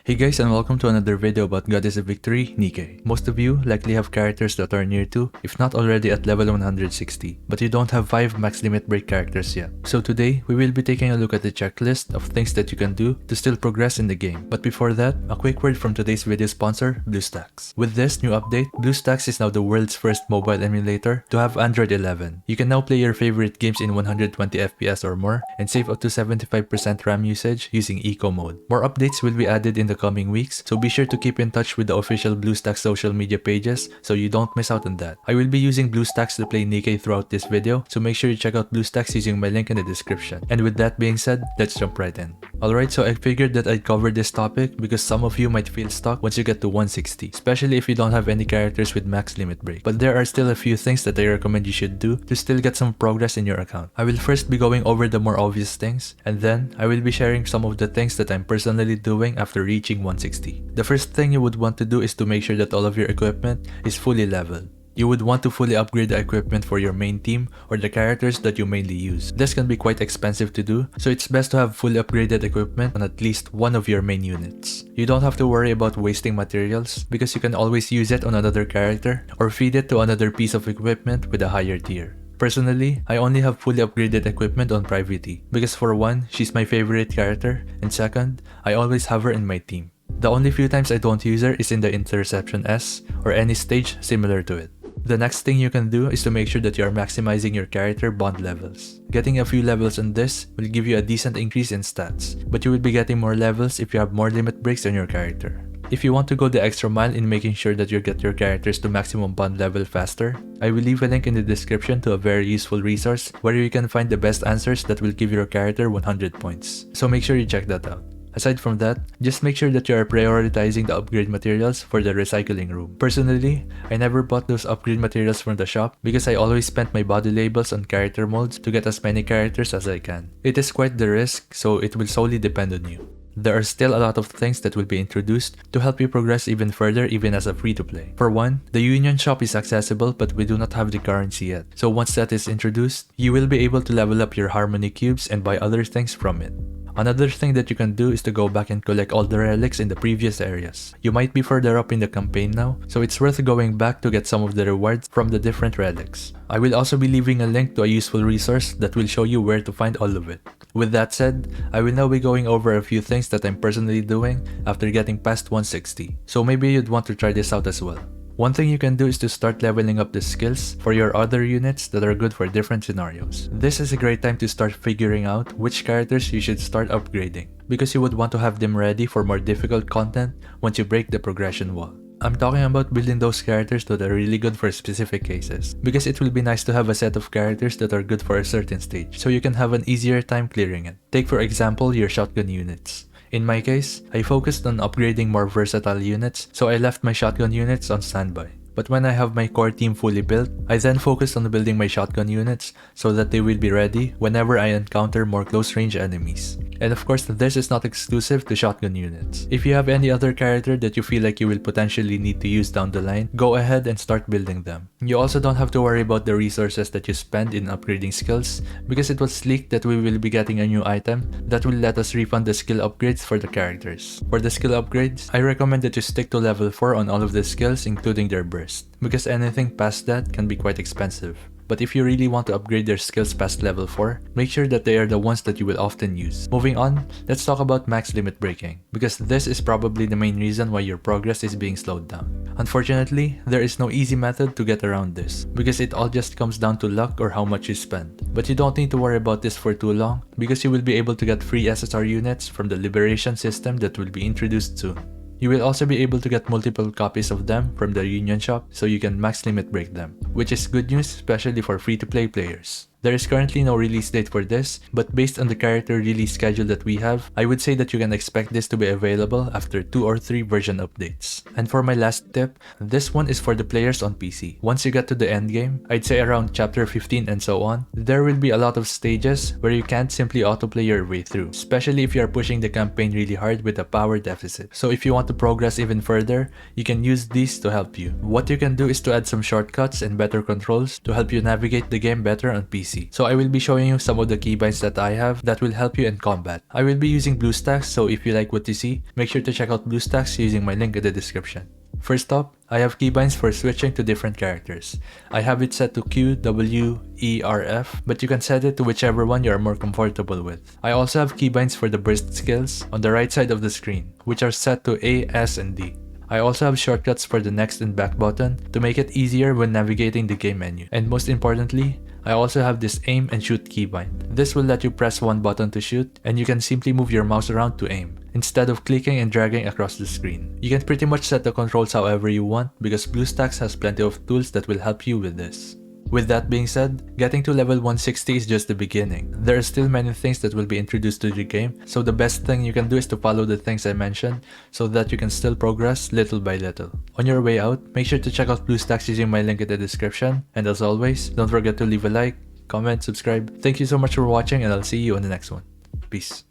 Hey guys, and welcome to another video about Goddess of Victory, Nikke. Most of you likely have characters that are near to, if not already at level 160, but you don't have 5 max limit break characters yet. So today, we will be taking a look at the checklist of things that you can do to still progress in the game. But before that, a quick word from today's video sponsor, Bluestacks. With this new update, Bluestacks is now the world's first mobile emulator to have Android 11. You can now play your favorite games in 120 FPS or more, and save up to 75% RAM usage using Eco mode. More updates will be added in the coming weeks, so be sure to keep in touch with the official Bluestacks social media pages so you don't miss out on that. I will be using Bluestacks to play Nikke throughout this video, so make sure you check out Bluestacks using my link in the description. And with that being said, let's jump right in. Alright, so I figured that I'd cover this topic because some of you might feel stuck once you get to 160, especially if you don't have any characters with max limit break. But there are still a few things that I recommend you should do to still get some progress in your account. I will first be going over the more obvious things, and then I will be sharing some of the things that I'm personally doing after reaching 160. The first thing you would want to do is to make sure that all of your equipment is fully leveled. You would want to fully upgrade the equipment for your main team or the characters that you mainly use. This can be quite expensive to do, so it's best to have fully upgraded equipment on at least one of your main units. You don't have to worry about wasting materials because you can always use it on another character or feed it to another piece of equipment with a higher tier. Personally, I only have fully upgraded equipment on Privity because for one, she's my favorite character, and second, I always have her in my team. The only few times I don't use her is in the Interception S or any stage similar to it. The next thing you can do is to make sure that you are maximizing your character bond levels. Getting a few levels on this will give you a decent increase in stats, but you will be getting more levels if you have more limit breaks on your character. If you want to go the extra mile in making sure that you get your characters to maximum bond level faster, I will leave a link in the description to a very useful resource where you can find the best answers that will give your character 100 points. So make sure you check that out. Aside from that, just make sure that you are prioritizing the upgrade materials for the recycling room. Personally, I never bought those upgrade materials from the shop because I always spent my body labels on character molds to get as many characters as I can. It is quite the risk, so it will solely depend on you. There are still a lot of things that will be introduced to help you progress even further even as a free-to-play. For one, the Union Shop is accessible but we do not have the currency yet. So once that is introduced, you will be able to level up your Harmony Cubes and buy other things from it. Another thing that you can do is to go back and collect all the relics in the previous areas. You might be further up in the campaign now, so it's worth going back to get some of the rewards from the different relics. I will also be leaving a link to a useful resource that will show you where to find all of it. With that said, I will now be going over a few things that I'm personally doing after getting past 160, so maybe you'd want to try this out as well. One thing you can do is to start leveling up the skills for your other units that are good for different scenarios. This is a great time to start figuring out which characters you should start upgrading, because you would want to have them ready for more difficult content once you break the progression wall. I'm talking about building those characters that are really good for specific cases, because it will be nice to have a set of characters that are good for a certain stage, so you can have an easier time clearing it. Take for example your shotgun units. In my case, I focused on upgrading more versatile units, so I left my shotgun units on standby. But when I have my core team fully built, I then focused on building my shotgun units so that they will be ready whenever I encounter more close range enemies. And of course, this is not exclusive to shotgun units. If you have any other character that you feel like you will potentially need to use down the line, go ahead and start building them. You also don't have to worry about the resources that you spend in upgrading skills because it was leaked that we will be getting a new item that will let us refund the skill upgrades for the characters. For the skill upgrades, I recommend that you stick to level 4 on all of the skills including their burst, because anything past that can be quite expensive. But if you really want to upgrade their skills past level 4, make sure that they are the ones that you will often use. Moving on, let's talk about max limit breaking, because this is probably the main reason why your progress is being slowed down. Unfortunately, there is no easy method to get around this, because it all just comes down to luck or how much you spend. But you don't need to worry about this for too long, because you will be able to get free SSR units from the Liberation system that will be introduced soon. You will also be able to get multiple copies of them from the Union Shop so you can max limit break them, which is good news especially for free-to-play players. There is currently no release date for this, but based on the character release schedule that we have, I would say that you can expect this to be available after 2 or 3 version updates. And for my last tip, this one is for the players on PC. Once you get to the endgame, I'd say around chapter 15 and so on, there will be a lot of stages where you can't simply autoplay your way through, especially if you are pushing the campaign really hard with a power deficit. So if you want to progress even further, you can use these to help you. What you can do is to add some shortcuts and better controls to help you navigate the game better on PC. PC. So I will be showing you some of the keybinds that I have that will help you in combat. I will be using Bluestacks, so if you like what you see, make sure to check out Bluestacks using my link in the description. First up, I have keybinds for switching to different characters. I have it set to Q, W, E, R, F, but you can set it to whichever one you are more comfortable with. I also have keybinds for the burst skills on the right side of the screen, which are set to A, S, and D. I also have shortcuts for the next and back button to make it easier when navigating the game menu. And most importantly, I also have this aim and shoot keybind. This will let you press one button to shoot, and you can simply move your mouse around to aim, instead of clicking and dragging across the screen. You can pretty much set the controls however you want because Bluestacks has plenty of tools that will help you with this. With that being said, getting to level 160 is just the beginning. There are still many things that will be introduced to the game, so the best thing you can do is to follow the things I mentioned so that you can still progress little by little. On your way out, make sure to check out Bluestacks using my link in the description, and as always, don't forget to leave a like, comment, subscribe. Thank you so much for watching, and I'll see you on the next one. Peace.